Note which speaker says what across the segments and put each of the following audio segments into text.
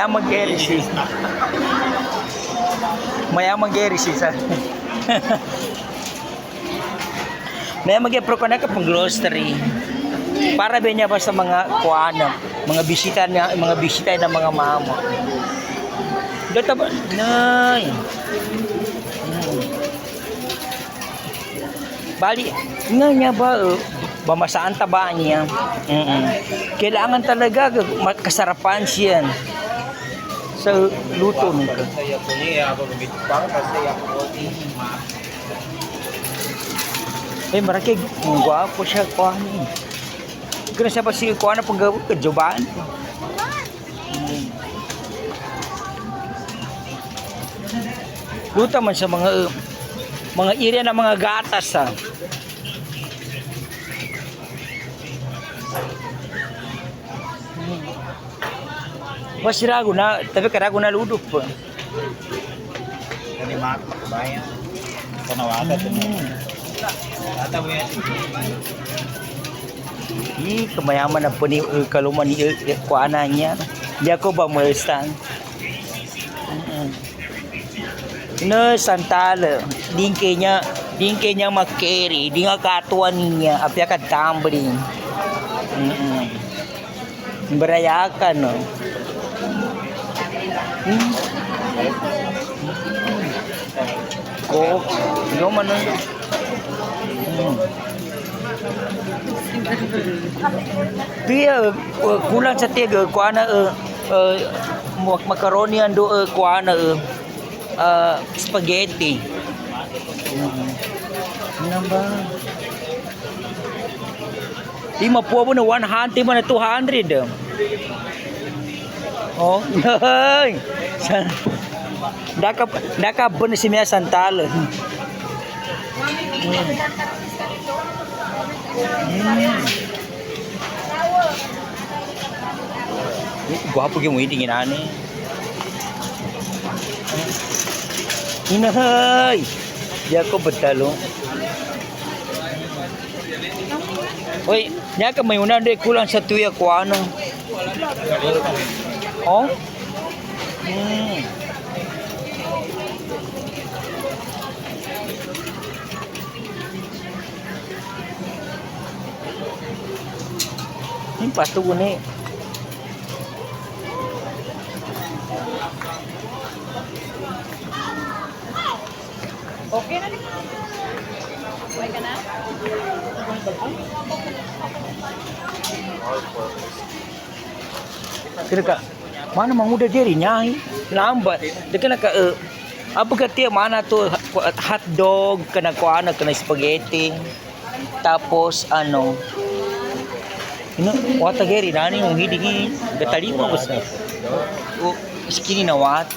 Speaker 1: Mayaman Gary si. Mayaman Gary si sa. Mayaman Gary pro kana ka pang grocery. Para ba niya ba sa mga kuana, mga bisita ng mga mama. Dito ba? Nay. Bali, nga niya ba bamasaan taba niya. Kailangan talaga kasarapan siya sa luto nito. Eh, maraki gwapo siya kuan. Kaya siya pa si kuan pag kajubaan. Luto man sa mga area ng mga gatas ha. Masirago na, tapi karago na ludok po.
Speaker 2: Kami mga kabayan. Panawaga ito. Ata mo yan.
Speaker 1: Kamayaman na po ni kaluman ni kuana niya. Di ako ba malastan? No, santala. Dingke niya makeri. Di nga katuan niya. Apya ka tumbling. Berayakan no. Kok, yo man no. Dia kulang sa tiga kuana macaroni ando kuana spaghetti. Namba. Di mapuwa mo na 100 mo na 200. Oh, ay. Daka bon si Mia Santal. Guwapo yung waiting inani. Inahay. Di ako betalo. Oy, nya ka may una de kulang sa tuya ko ano. Oh? Ini pastu ni.
Speaker 3: Okay na. Okay ka na?
Speaker 1: Kena ka mana manguda diri nyai lambat dekena ka apa kata mana tu hot dog kena kuana kena spaghetti tapos ano ino wata geri nani yung hidigi gatali mo basta o skini na wat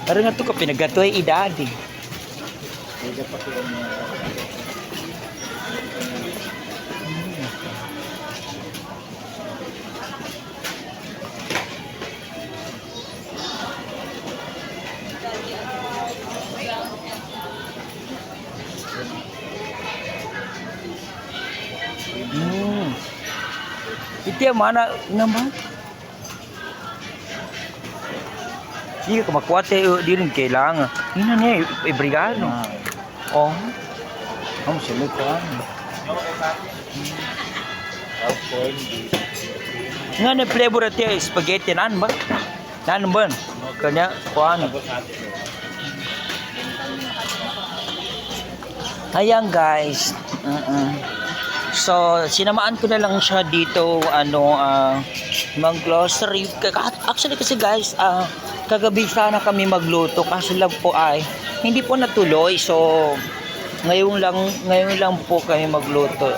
Speaker 1: Parang nga ito ka pinagatoy idadi. Itu yang mana nama? Iya kamakuate di rin kailangan. Ina niya ibrigado. Oh. Kamu sila ko. Nga na flavor ati spaghetti nan ba? Nan ba? Kanya kuan. Ayan guys. So, sinamaan ko na lang siya dito mag-grocery. Actually kasi guys, kagabi sana kami magluto kasi lang po ay hindi po natuloy. So, ngayon lang po kami magluto.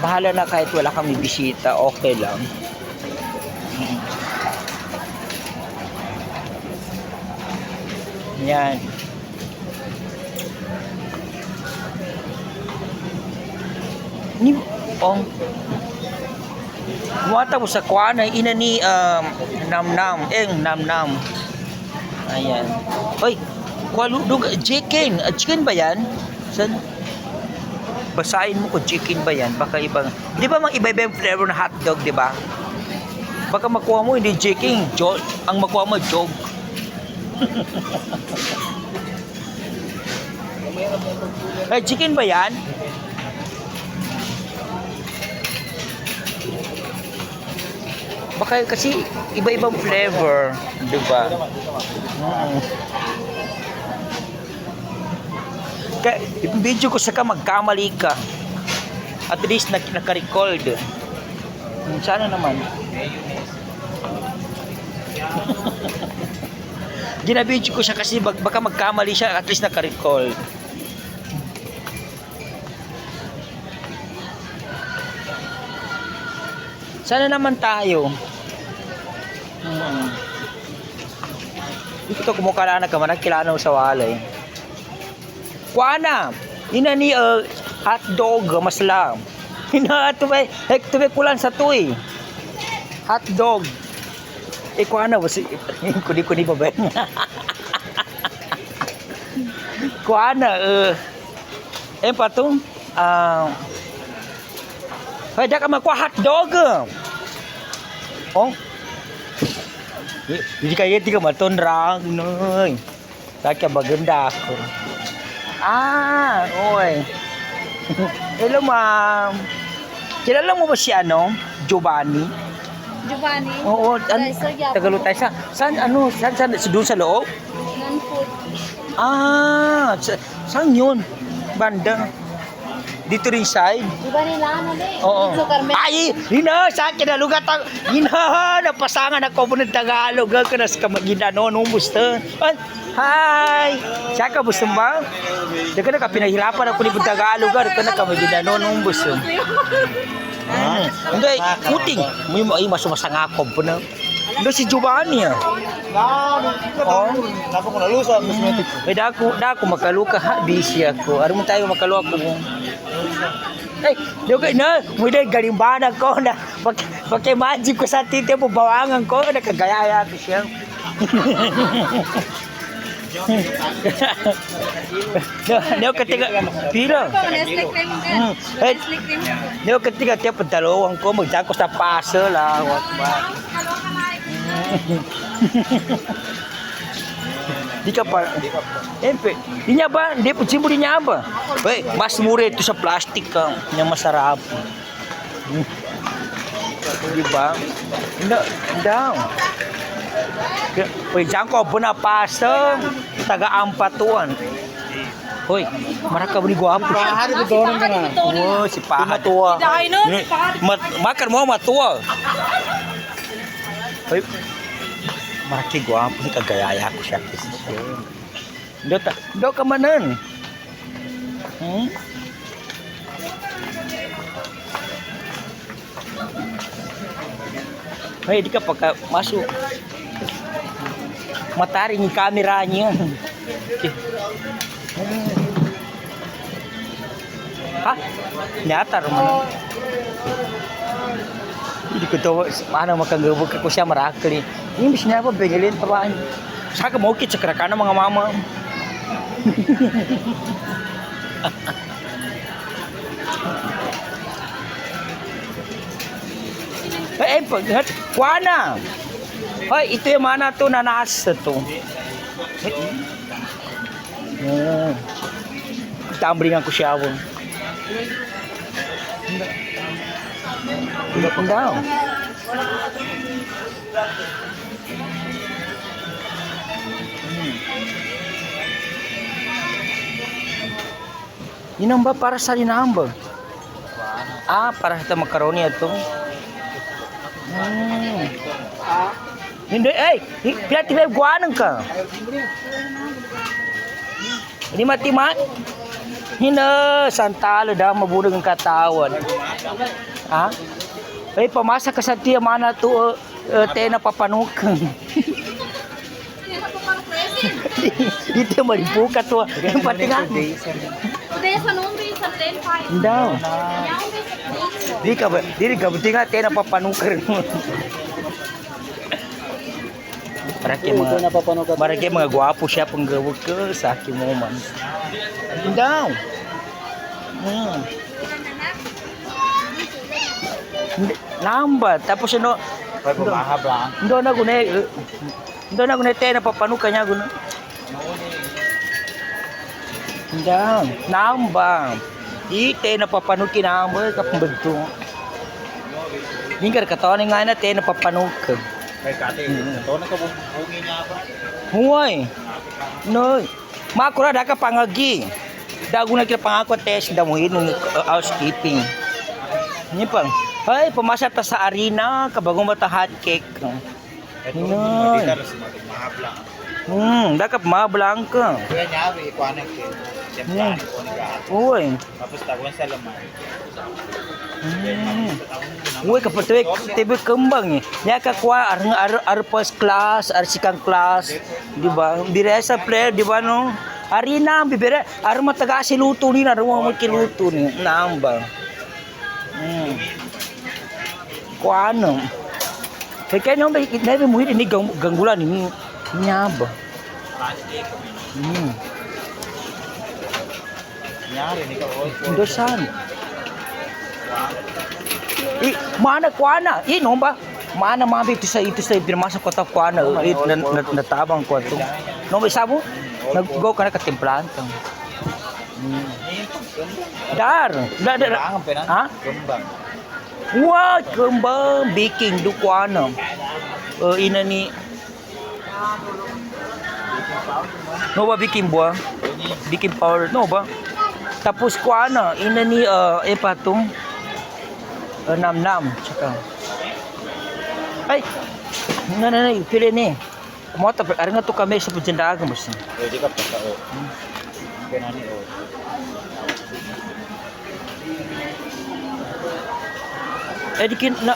Speaker 1: Bahala na kahit wala kami bisita, okay lang. Yan. Ni Muata mo sa kuana ina ni namnam namnam. Ayan. Oy, kwaludog chicken ba yan? San? Basahin mo kung chicken ba yan. Baka ibang... Di ba mga iba-iba yung flavor na hotdog, di ba? Baka makuha mo hindi chicken. Ang makuha mo, jog. Ay, chicken ba yan? Baka kasi iba-ibang flavor, di ba? Kaya, yung video ko saka magkamali ka. At least naka-record. Sana naman. Ginabidyo ko siya kasi baka magkamali siya, at least naka-record. Sana naman tayo. Ito kumukha na ka managkilanaw sa walay. Kuana, ina ni hotdog maslam. Ina tuwe kulan sa tuy. Hotdog. Kuana wasi kuni ba ba? Kuana patong pwede ka makuha hotdog. Oh. Hindi kaya di ka matunrang noy. Kaya maganda ako. Oy. Hello, ma'am. Kilala mo ba si Giovanni?
Speaker 3: Giovanni.
Speaker 1: Oo,
Speaker 3: Sir Yapo.
Speaker 1: Tagalutay sa. Saan doon sa loob?
Speaker 3: Non-food.
Speaker 1: Saan yun? Banda. Dito rin side?
Speaker 3: Giovanni lang,
Speaker 1: Oo.
Speaker 3: Dito, Carmen.
Speaker 1: Ay, sa akin na lugat ang napasangan ako po ng Tagalog. Kanas ka magindano, nung busta. Hi! Siya ka busta ba? Daka na ka pinahirapan ako ni Tagalog. Daka na ka magindano, nung busta. Hindi, kuting. May masumasangakop po na. Hindi si Giovanni
Speaker 2: Napa ko nalusa cosmetic.
Speaker 1: Ay, dako makaluka ha. Busy ako. Ano mo tayo makaluka ko? Ay, okay na. Muna galimbanan ko na. Pagka-imagine ko sa titi mo, bawangan ko. Nakagayaya ko siya. Neo katiga pira.
Speaker 3: Nestle cream ka. Nestle cream ka.
Speaker 1: Neo katiga tiap dalawang ko magdako sa paso lah. What ba? Di ka pa. Di niya ba? Hindi po simbol niya ba? Hey, mas mura ito sa plastic ka. Yung masarap. Di ba? Hindi. Pwede ko po na pasa. Taga-ampatuan. Hoy, maraka ni guwapo.
Speaker 2: Pahari ko doon ka na.
Speaker 1: Oh, si Pahat. Matua. Makan mo matua. Hoy, maraki guwapo ni kagayaya ko siya. Do ka manan. Hoy, di ka pagka masuk. Mataring yung camera niya. Ha? Nyata naman. Hindi ko tawa. Paano makagabog ako siya marakali. Yung bis niya pa, bigilin pa ba? Saka mo kit sa karakan ng mga mama. Kuana! Hoy, ito yung mana to na nasa to. Tambringan ko siya awon. Tidak daw. Yun ba para sa linambag? Para sa makaroni ito. Hindi, pinatibay guanang ka. Hindi matiman? Hindi, santalo daw, mabunog ang katawan. Pamasa ka sa tiya, mana to, tena papanukan. Dito malibuka to. Yung pati nga.
Speaker 3: Today sa number sa 10-5.
Speaker 1: Hindi. Di ka, buti nga, tena papanukan mo. Maraki mga gwapo siya pang gawag ko sa aking moment. Daw. Lambat. Tapos ano,
Speaker 2: Pag pumahab lang.
Speaker 1: ndo na gunay tayo na papanuka niya guno. Ndang, nambang. Ite na papanukin na mo kapambagto. Dingkar katawan nga na tayo na papanuka.
Speaker 2: Kay kate, ito nakabungi niya pa.
Speaker 1: Huway. No. Makura da ka pangagi. Dago na kita pangako test da mo hinung housekeeping. Ni pang. Ay, pumasok ta sa arena kabagong mata hot cake.
Speaker 2: Ito,
Speaker 1: Noy.
Speaker 2: dito rin mahab lang.
Speaker 1: Da ka mablang ka.
Speaker 2: Kuya niya, ikuanan ko. Siyempre, ko ni gahat.
Speaker 1: Uy.
Speaker 2: Tapos taguan sa laman.
Speaker 1: Uy, kapatid, tibi kembang eh. Nya ka kwa ar first class, ar second class, di ba? Bira sa player, di ba no? Arena bibira, ar mataga si luto ni na mo kiluto ni namba. Kwa ano? Kaya nung ba nabi mo ni ganggulan ni nyaba.
Speaker 2: Nyari ni ka, oy.
Speaker 1: Dosan. Mana kuana? No ba? Mana mabi ito sa pinamasa ko ta kuana. Natabang ko ito. No ba sabo? Nag-go ka na katimplahan to. Dar.
Speaker 2: Ang penan.
Speaker 1: Ha?
Speaker 2: Kembang.
Speaker 1: What? Kembang baking do kuana. Ina ni no ba baking buah? Baking powder no ba? Tapos kuana ina ni patong nam tsaka ay na pili ni mo ta ari nga to kami sa pagjandagan basta
Speaker 2: Pwede ka pa sa o. Penan ni o.
Speaker 1: di kin na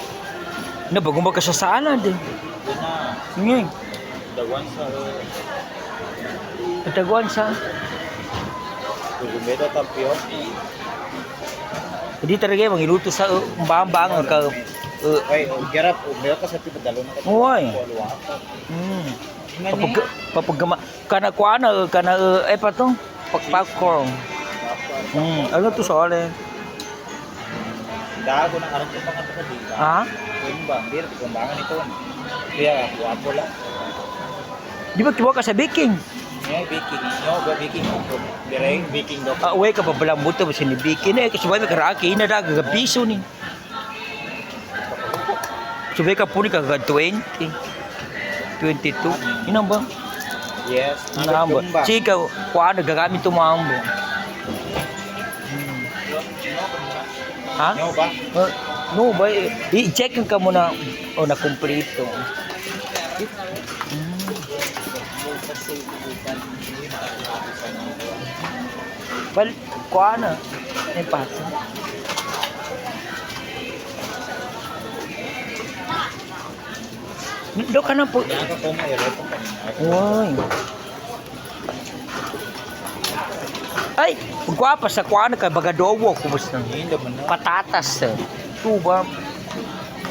Speaker 1: bagong magkasasana din
Speaker 2: Yun na.
Speaker 1: ngayon
Speaker 2: Daguan sa
Speaker 1: pataguan sa
Speaker 2: Gumeda tapio.
Speaker 1: hindi talaga mangiluto sa bambang ka
Speaker 2: Ay, garap. Meron ka sa tipadalo na ka.
Speaker 1: Uy.
Speaker 2: Luwak.
Speaker 1: Papagama kana kuana kana patong popcorn. Ano to sole?
Speaker 2: Dago na karang pa ka dito.
Speaker 1: Ha?
Speaker 2: Kembang, dir kembangan ito. Kaya wapo lang.
Speaker 1: Di ba kiwa ka sa baking?
Speaker 2: Ngay baking. No, ba baking ko. Direng baking do.
Speaker 1: Uwe ka pa balang buto ba ni baking eh kasi may karaki na daga piso ni. Subay ka po ni kagad 20. 22. Inang ba?
Speaker 2: Yes.
Speaker 1: Inang ba? Chika, kuha nagagamit ito mambo. Ha?
Speaker 2: No ba?
Speaker 1: No ba? I-check ka muna o na kumplito. Bal, kuha na. May pato. Do ka na po.
Speaker 2: Naka ko mo ere po kanina.
Speaker 1: Uy. Ay, gwapa sa kuana ka bagadowo ko basta.
Speaker 2: Hindi man na.
Speaker 1: Patatas. Tuba.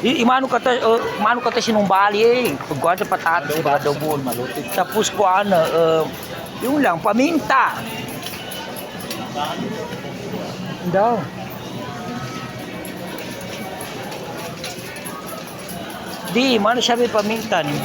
Speaker 1: Imano ka ta sinumbali eh. Pagkuhan sa patatas bagadowo maluto. Tapos kuana yung lang paminta. Daw. Di, mana siya may paminta ni?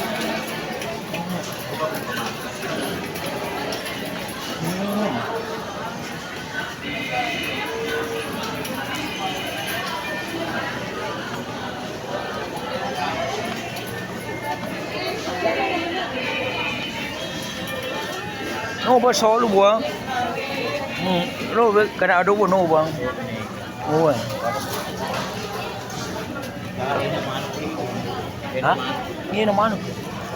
Speaker 1: No ba solo ba? No ba kana adobo no ba? Oh. Ha? Ini na mano.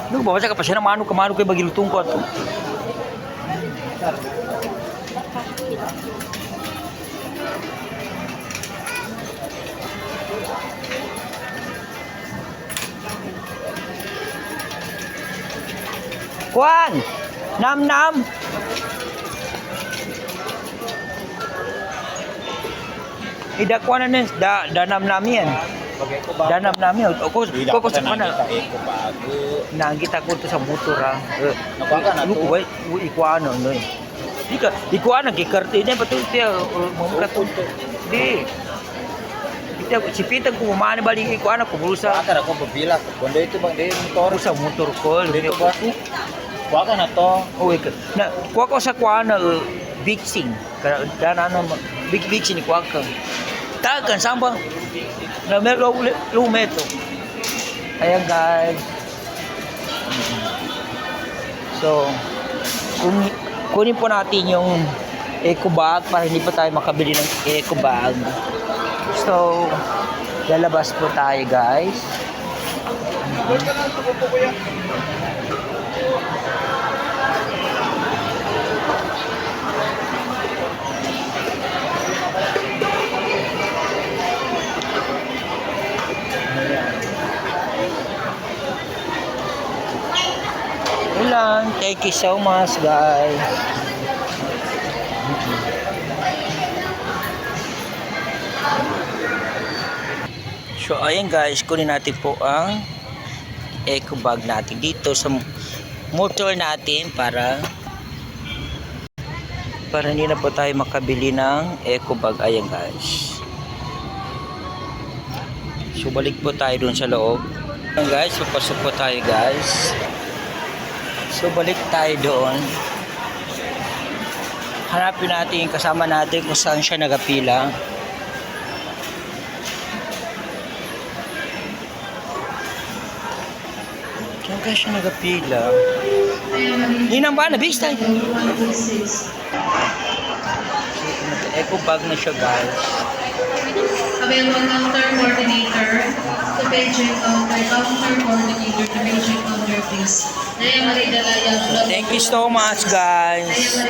Speaker 1: Ano ba sa kapasya na mano ka mano kay bagilutong ko ato. Kwan! Nam! Idakwa na nin, da nam yan. Danam namin. Ko sa mana.
Speaker 2: Ko bago.
Speaker 1: Nakita ko to sa motor ha.
Speaker 2: Nakuha ka na to.
Speaker 1: Uy, ikuano no. Ikuano kay karte na pato tiya mo ka to. Di. Si Pitag kung umani balik ko anak ko burusa.
Speaker 2: Akar ako pabila. Kundo ito bang di motor?
Speaker 1: Sa motor ko.
Speaker 2: Dito ba? Kuha ka na to.
Speaker 1: Uy, na kuha ko sa kuha na bixing. Kana na bixing ni kuha ka. Tagan samba. Na meron lumeto. Ayan guys. So, kunin po natin yung eco bag para hindi pa tayo makabili ng eco bag. So, lalabas po tayo guys. Yun lang. Thank you so much guys. So ayan guys, kunin natin po ang eco bag natin dito sa motor natin para hindi na po tayo makabili ng eco bag. Ayan guys. So balik po tayo dun sa loob. Ayan guys, papasok po tayo guys. So balik tayo doon. Hanapin natin yung kasama natin kung saan siya nagapila. Saan ka siya nagapila? Hinang ba? Nabis tayo. Eco bag na siya guys.
Speaker 4: Available counter coordinator to paging counter coordinator to paging counter please.
Speaker 1: Thank you so much guys.